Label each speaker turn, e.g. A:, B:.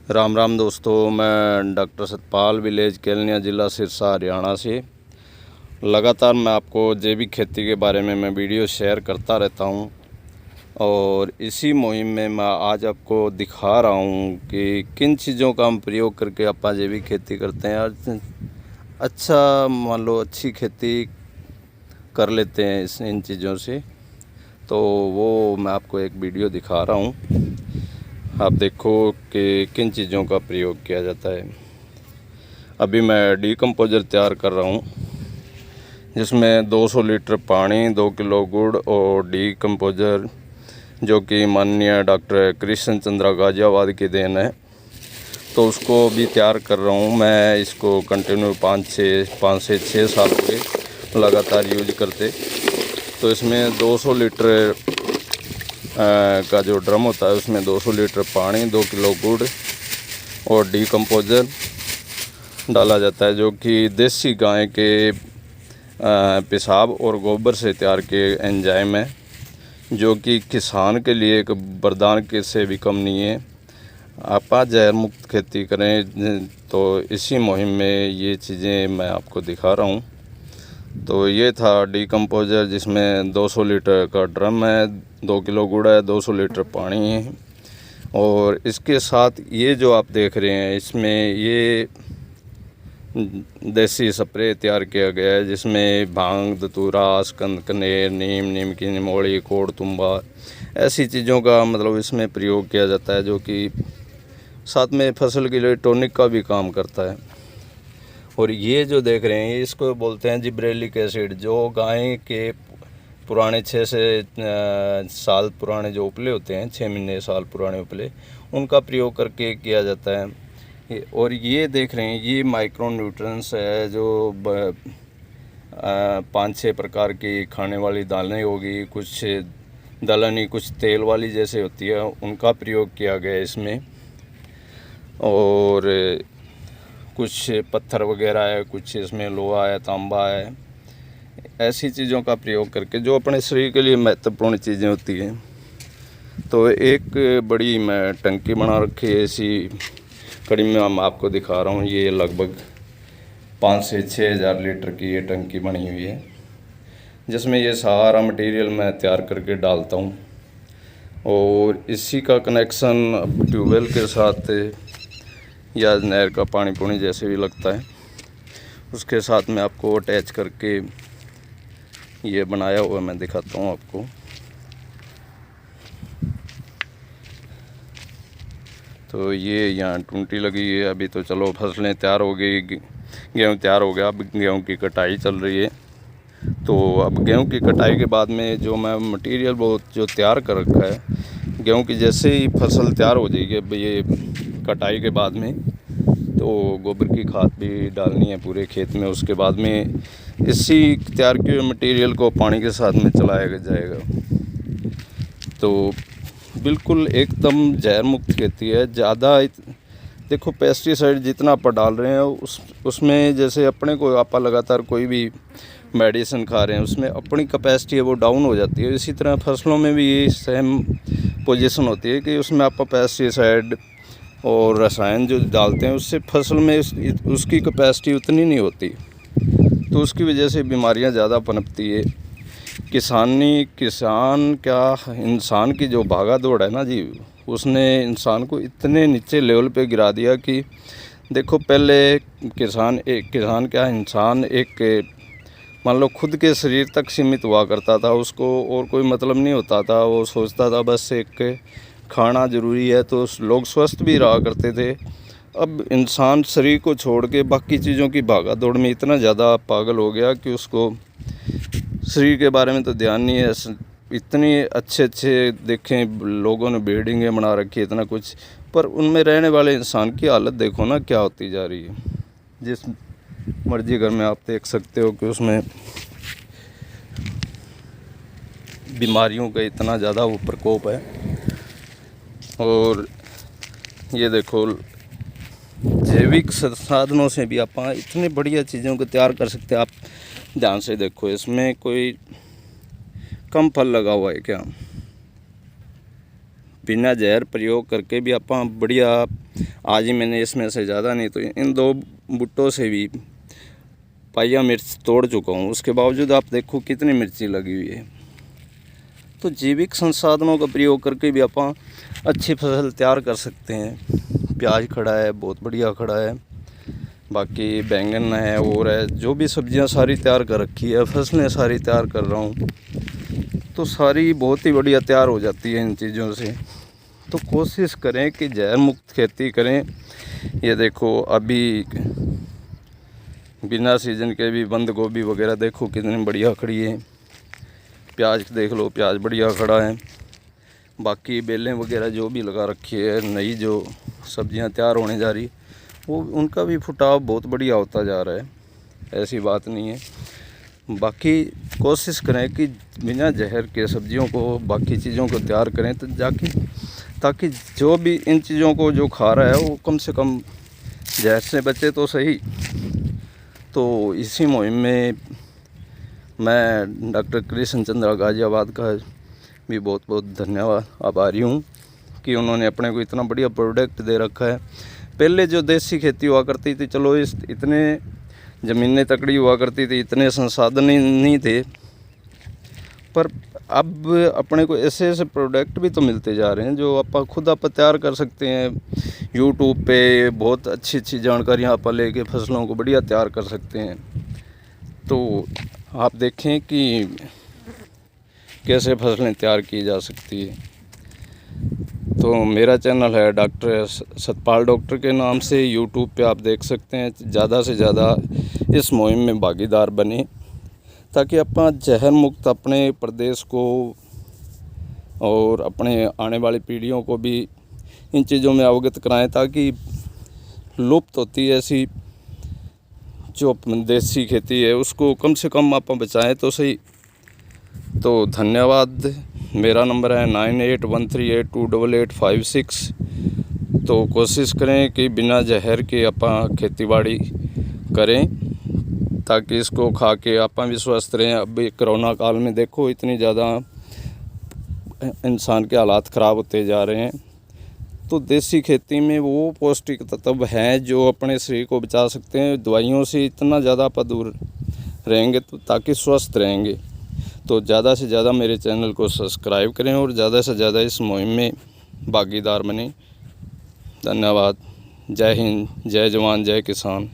A: राम राम दोस्तों, मैं doctor Satpal village Kelniya ज़िला सिरसा हरियाणा से लगातार मैं आपको जैविक खेती के बारे में मैं वीडियो शेयर करता रहता हूं। और इसी मुहिम में मैं आज आपको दिखा रहा हूं कि किन चीज़ों का हम प्रयोग करके आप जैविक खेती करते हैं और अच्छा मान लो अच्छी खेती कर लेते हैं इन चीज़ों से। तो वो मैं आपको एक वीडियो दिखा रहा हूँ, आप देखो कि किन चीज़ों का प्रयोग किया जाता है। अभी मैं डीकम्पोज़र तैयार कर रहा हूँ जिसमें 200 लीटर पानी, 2 किलो गुड़ और डीकम्पोज़र जो कि माननीय डॉक्टर कृष्ण चंद्रा गाजियाबाद की देन है। तो उसको भी तैयार कर रहा हूँ मैं। इसको कंटिन्यू 5 से 6 साल हो गए लगातार यूज करते। तो इसमें 200 लीटर का जो ड्रम होता है उसमें 200 लीटर पानी, 2 किलो गुड़ और डीकम्पोज़र डाला जाता है जो कि देसी गाय के पेशाब और गोबर से तैयार किए एंजाइम है, जो कि किसान के लिए एक वरदान के से भी कम नहीं है। आप जहर मुक्त खेती करें। तो इसी मुहिम में ये चीज़ें मैं आपको दिखा रहा हूँ। तो ये था डीकम्पोज़र जिसमें 200 लीटर का ड्रम है, 2 किलो गुड़ है, 200 लीटर पानी है। और इसके साथ ये जो आप देख रहे हैं इसमें ये देसी स्प्रे तैयार किया गया है जिसमें भांग, धतूरा, आस्कंद, कनेर, नीम की निमोड़ी, कोड़ तुम्बा ऐसी चीज़ों का मतलब इसमें प्रयोग किया जाता है, जो कि साथ में फसल के लिए टॉनिक का भी काम करता है। और ये जो देख रहे हैं इसको बोलते हैं जिब्रेलिक एसिड, जो गाय के पुराने 6 से साल पुराने जो उपले होते हैं, 6 महीने साल पुराने उपले, उनका प्रयोग करके किया जाता है। और ये देख रहे हैं ये माइक्रो न्यूट्रिएंट्स है जो 5-6 प्रकार की खाने वाली दालें होगी, कुछ दलहनी, कुछ तेल वाली जैसे होती है, उनका प्रयोग किया गया है इसमें। और कुछ पत्थर वगैरह है, कुछ इसमें लोहा है, तांबा है, ऐसी चीज़ों का प्रयोग करके जो अपने शरीर के लिए महत्वपूर्ण चीज़ें होती हैं। तो एक बड़ी मैं टंकी बना रखी है इसी कड़ी में हम आपको दिखा रहा हूँ। ये लगभग 5 से 6 हज़ार लीटर की ये टंकी बनी हुई है जिसमें ये सारा मटेरियल मैं तैयार करके डालता हूँ। और इसी का कनेक्शन ट्यूबवेल के साथ या नहर का पानी जैसे भी लगता है उसके साथ में आपको अटैच करके ये बनाया हुआ मैं दिखाता हूँ आपको। तो ये यहाँ टूंटी लगी है। अभी तो चलो फसलें तैयार हो गई, गेहूँ तैयार हो गया, अब गेहूँ की कटाई चल रही है। तो अब गेहूँ की कटाई के बाद में जो मैं मटेरियल बहुत जो तैयार कर रखा है, गेहूँ की जैसे ही फसल तैयार हो जाएगी अब ये कटाई के बाद में, तो गोबर की खाद भी डालनी है पूरे खेत में। उसके बाद में इसी तैयार किए हुए मटेरियल को पानी के साथ में चलाया जाएगा। तो बिल्कुल एकदम जहर मुक्त खेती है। ज़्यादा देखो पेस्टिसाइड जितना आप डाल रहे हैं उसमें जैसे अपने को आप लगातार कोई भी मेडिसिन खा रहे हैं उसमें अपनी कैपेसिटी है वो डाउन हो जाती है। इसी तरह फसलों में भी ये सेम पोजीशन होती है कि उसमें आप पेस्टिसाइड और रसायन जो डालते हैं उससे फसल में उसकी कैपेसिटी उतनी नहीं होती, तो उसकी वजह से बीमारियां ज़्यादा पनपती है। किसान क्या इंसान की जो भागा दौड़ है ना जी, उसने इंसान को इतने नीचे लेवल पे गिरा दिया कि देखो पहले किसान क्या इंसान एक मान लो खुद के शरीर तक सीमित हुआ करता था, उसको और कोई मतलब नहीं होता था। वो सोचता था बस एक खाना ज़रूरी है, तो लोग स्वस्थ भी रहा करते थे। अब इंसान शरीर को छोड़ के बाकी चीज़ों की भागा दौड़ में इतना ज़्यादा पागल हो गया कि उसको शरीर के बारे में तो ध्यान नहीं है। इतनी अच्छे देखें लोगों ने बिल्डिंगें बना रखी है, इतना कुछ, पर उनमें रहने वाले इंसान की हालत देखो ना क्या होती जा रही है। जिस मर्जी घर में आप देख सकते हो कि उसमें बीमारियों का इतना ज़्यादा वो प्रकोप है। और ये देखो जैविक संसाधनों से भी आप इतनी बढ़िया चीज़ों को तैयार कर सकते हैं। आप ध्यान से देखो इसमें कोई कम फल लगा हुआ है क्या? बिना जहर प्रयोग करके भी आप बढ़िया आज ही मैंने इसमें से ज़्यादा नहीं तो इन 2 बुट्टों से भी पाइया मिर्च तोड़ चुका हूँ। उसके बावजूद आप देखो कितनी मिर्ची लगी हुई है। तो जैविक संसाधनों का प्रयोग करके भी आप अच्छी फसल तैयार कर सकते हैं। प्याज खड़ा है, बहुत बढ़िया खड़ा है, बाकी बैंगन है और है, जो भी सब्जियां सारी तैयार कर रखी है, फसलें सारी तैयार कर रहा हूँ, तो सारी बहुत ही बढ़िया तैयार हो जाती है इन चीज़ों से। तो कोशिश करें कि जहर मुक्त खेती करें। ये देखो अभी बिना सीजन के भी बंद गोभी वगैरह देखो कितनी बढ़िया खड़ी है। प्याज देख लो, प्याज बढ़िया खड़ा है। बाकी बेलें वगैरह जो भी लगा रखी है, नई जो सब्जियां तैयार होने जा रही, वो उनका भी फुटाव बहुत बढ़िया होता जा रहा है, ऐसी बात नहीं है। बाकी कोशिश करें कि बिना जहर के सब्जियों को, बाकी चीज़ों को तैयार करें तो ताकि जो भी इन चीज़ों को जो खा रहा है वो कम से कम जहर से बचे तो सही। तो इसी मुहिम में मैं डॉक्टर कृष्ण चंद्र गाजियाबाद का भी बहुत बहुत धन्यवाद आभारी हूँ कि उन्होंने अपने को इतना बढ़िया प्रोडक्ट दे रखा है। पहले जो देसी खेती हुआ करती थी, चलो इतने ज़मीनें तकड़ी हुआ करती थी, इतने संसाधन नहीं थे, पर अब अपने को ऐसे ऐसे प्रोडक्ट भी तो मिलते जा रहे हैं जो आप खुद तैयार कर सकते हैं। यूट्यूब पे बहुत अच्छी अच्छी जानकारियाँ आप लेके फसलों को बढ़िया तैयार कर सकते हैं। तो आप देखें कि कैसे फसलें तैयार की जा सकती है। तो मेरा चैनल है डॉक्टर सतपाल डॉक्टर के नाम से, यूट्यूब पे आप देख सकते हैं। ज़्यादा से ज़्यादा इस मुहिम में भागीदार बने ताकि अपना जहर मुक्त अपने प्रदेश को और अपने आने वाली पीढ़ियों को भी इन चीज़ों में अवगत कराएं, ताकि लुप्त होती है ऐसी जो देसी खेती है उसको कम से कम आप बचाएं तो सही। तो धन्यवाद। मेरा नंबर है 9813828856। तो कोशिश करें कि बिना जहर के आप खेतीबाड़ी करें ताकि इसको खा के आप भी स्वस्थ रहें। अभी कोरोना काल में देखो इतनी ज़्यादा इंसान के हालात ख़राब होते जा रहे हैं। तो देसी खेती में वो पौष्टिक तत्व हैं जो अपने शरीर को बचा सकते हैं। दवाइयों से इतना ज़्यादा आप दूर रहेंगे तो ताकि स्वस्थ रहेंगे। तो ज़्यादा से ज़्यादा मेरे चैनल को सब्सक्राइब करें और ज़्यादा से ज़्यादा इस मुहिम में भागीदार बनें। धन्यवाद। जय हिंद, जय जवान, जय किसान।